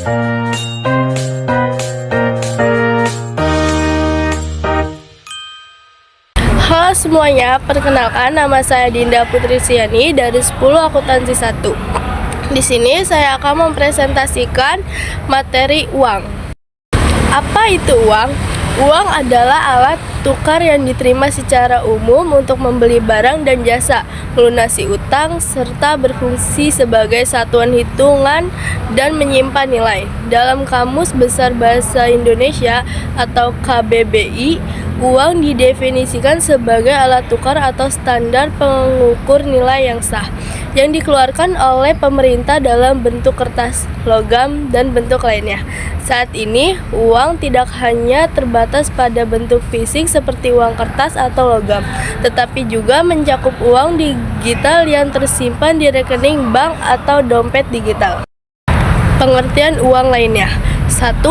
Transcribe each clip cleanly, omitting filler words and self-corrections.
Halo semuanya, perkenalkan nama saya Dinda Putri Siani dari 10 Akuntansi 1. Di sini saya akan mempresentasikan materi uang. Apa itu uang? Uang adalah alat tukar yang diterima secara umum untuk membeli barang dan jasa, melunasi utang, serta berfungsi sebagai satuan hitungan dan menyimpan nilai. Dalam Kamus Besar Bahasa Indonesia atau KBBI, uang didefinisikan sebagai alat tukar atau standar pengukur nilai yang sah, yang dikeluarkan oleh pemerintah dalam bentuk kertas, logam, dan bentuk lainnya. Saat ini, uang tidak hanya terbatas pada bentuk fisik seperti uang kertas atau logam, tetapi juga mencakup uang digital yang tersimpan di rekening bank atau dompet digital. Pengertian uang lainnya. 1.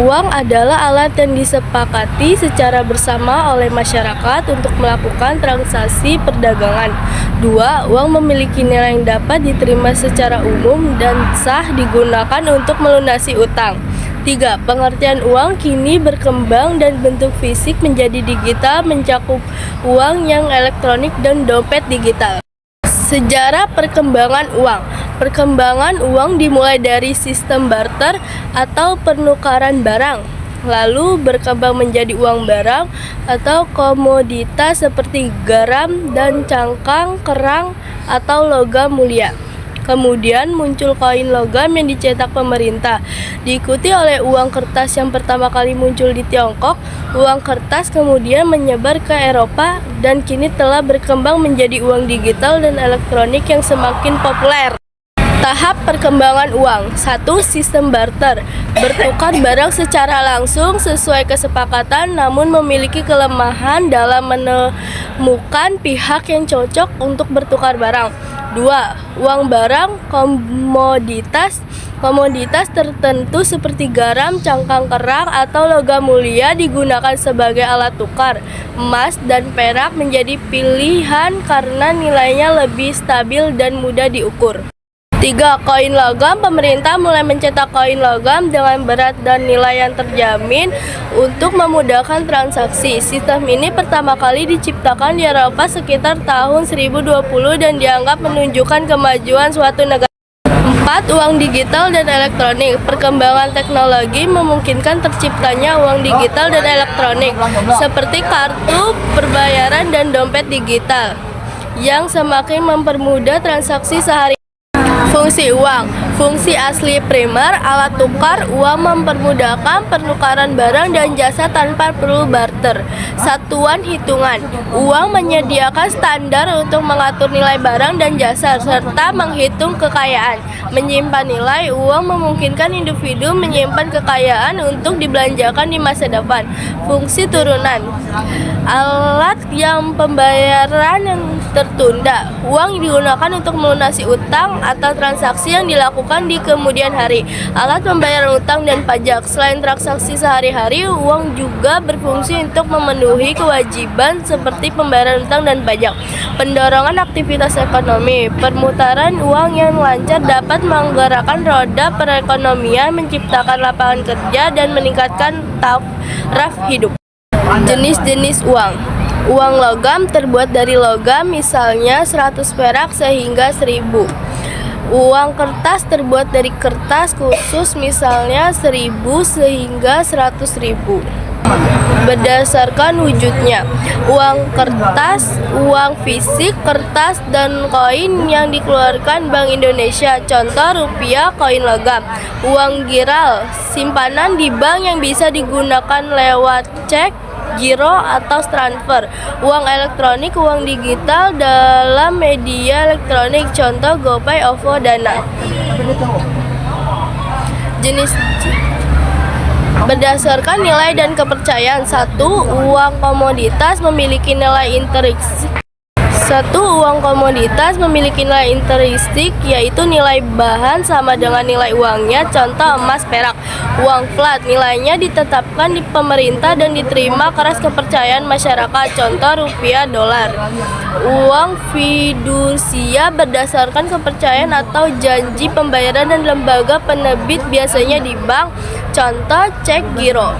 Uang adalah alat yang disepakati secara bersama oleh masyarakat untuk melakukan transaksi perdagangan. 2. Uang memiliki nilai yang dapat diterima secara umum dan sah digunakan untuk melunasi utang. 3. Pengertian uang kini berkembang dan bentuk fisik menjadi digital, mencakup uang yang elektronik dan dompet digital. Sejarah perkembangan uang. Perkembangan uang dimulai dari sistem barter atau penukaran barang, lalu berkembang menjadi uang barang atau komoditas seperti garam dan cangkang, kerang, atau logam mulia. Kemudian muncul koin logam yang dicetak pemerintah, diikuti oleh uang kertas yang pertama kali muncul di Tiongkok. Uang kertas kemudian menyebar ke Eropa dan kini telah berkembang menjadi uang digital dan elektronik yang semakin populer. Tahap perkembangan uang. 1. Sistem barter. Bertukar barang secara langsung sesuai kesepakatan, namun memiliki kelemahan dalam menemukan pihak yang cocok untuk bertukar barang. 2. Uang barang komoditas. Komoditas tertentu seperti garam, cangkang kerang, atau logam mulia digunakan sebagai alat tukar. Emas dan perak menjadi pilihan karena nilainya lebih stabil dan mudah diukur. 3. Koin logam. Pemerintah mulai mencetak koin logam dengan berat dan nilai yang terjamin untuk memudahkan transaksi. Sistem ini pertama kali diciptakan di Eropa sekitar tahun 1020 dan dianggap menunjukkan kemajuan suatu negara. 4. Uang digital dan elektronik. Perkembangan teknologi memungkinkan terciptanya uang digital dan elektronik seperti kartu perbayaran dan dompet digital yang semakin mempermudah transaksi sehari. Fungsi uang. Fungsi asli primer, alat tukar uang mempermudahkan penukaran barang dan jasa tanpa perlu barter. Satuan hitungan. Uang menyediakan standar untuk mengatur nilai barang dan jasa serta menghitung kekayaan. Menyimpan nilai uang memungkinkan individu menyimpan kekayaan untuk dibelanjakan di masa depan. Fungsi turunan. Alat yang pembayaran yang tertunda. Uang digunakan untuk melunasi utang atau transaksi yang dilakukan di kemudian hari. Alat pembayaran utang dan pajak. Selain transaksi sehari-hari, uang juga berfungsi untuk memenuhi kewajiban seperti pembayaran utang dan pajak. Pendorong aktivitas ekonomi. Permutaran uang yang lancar dapat menggerakkan roda perekonomian, menciptakan lapangan kerja, dan meningkatkan taraf hidup. Jenis-jenis uang. Uang logam terbuat dari logam, misalnya 100 perak sehingga 1000. Uang kertas terbuat dari kertas khusus, misalnya 1000 sehingga 100.000. Berdasarkan wujudnya, uang kertas, uang fisik, kertas, dan koin yang dikeluarkan Bank Indonesia. Contoh rupiah, koin logam. Uang giral, simpanan di bank yang bisa digunakan lewat cek, giro, atau transfer. Uang elektronik, uang digital dalam media elektronik. Contoh GoPay, OVO, Dana. Jenis berdasarkan nilai dan kepercayaan. 1. Uang komoditas memiliki nilai intrinsik Satu, uang komoditas memiliki nilai intrinsik, yaitu nilai bahan sama dengan nilai uangnya. Contoh emas, perak. Uang flat, nilainya ditetapkan di pemerintah dan diterima keras kepercayaan masyarakat. Contoh rupiah, dolar. Uang fidusia berdasarkan kepercayaan atau janji pembayaran dan lembaga penerbit, biasanya di bank. Contoh cek giro.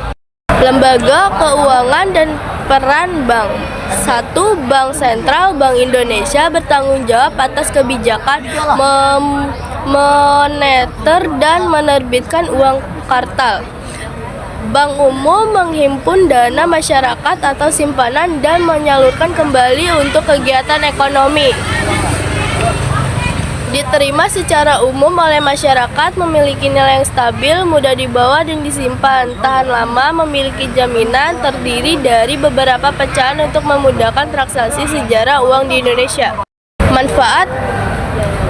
Lembaga keuangan dan peran bank. Satu, Bank Sentral. Bank Indonesia bertanggung jawab atas kebijakan moneter dan menerbitkan uang kartal. Bank umum menghimpun dana masyarakat atau simpanan dan menyalurkan kembali untuk kegiatan ekonomi. Diterima secara umum oleh masyarakat, memiliki nilai yang stabil, mudah dibawa dan disimpan, tahan lama, memiliki jaminan, terdiri dari beberapa pecahan untuk memudahkan transaksi sejarah uang di Indonesia. Manfaat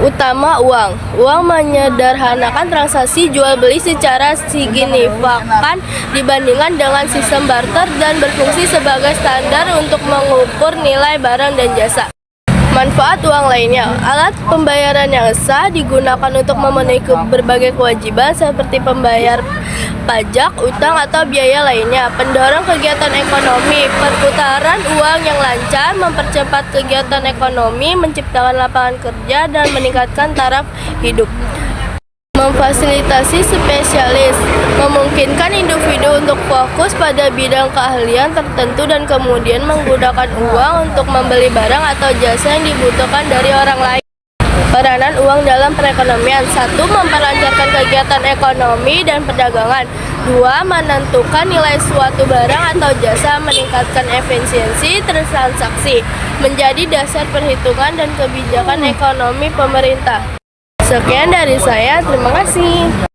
utama uang. Uang menyederhanakan transaksi jual beli secara signifikan dibandingkan dengan sistem barter dan berfungsi sebagai standar untuk mengukur nilai barang dan jasa. Manfaat uang lainnya, alat pembayaran yang sah digunakan untuk memenuhi berbagai kewajiban seperti pembayar pajak, utang, atau biaya lainnya. Pendorong kegiatan ekonomi, perputaran uang yang lancar, mempercepat kegiatan ekonomi, menciptakan lapangan kerja, dan meningkatkan taraf hidup. Memfasilitasi spesialis, memungkinkan individu untuk fokus pada bidang keahlian tertentu dan kemudian menggunakan uang untuk membeli barang atau jasa yang dibutuhkan dari orang lain. Peranan uang dalam perekonomian. Satu, memperlancarkan kegiatan ekonomi dan perdagangan. Dua, menentukan nilai suatu barang atau jasa, meningkatkan efisiensi transaksi, menjadi dasar perhitungan dan kebijakan ekonomi pemerintah. Sekian dari saya, terima kasih.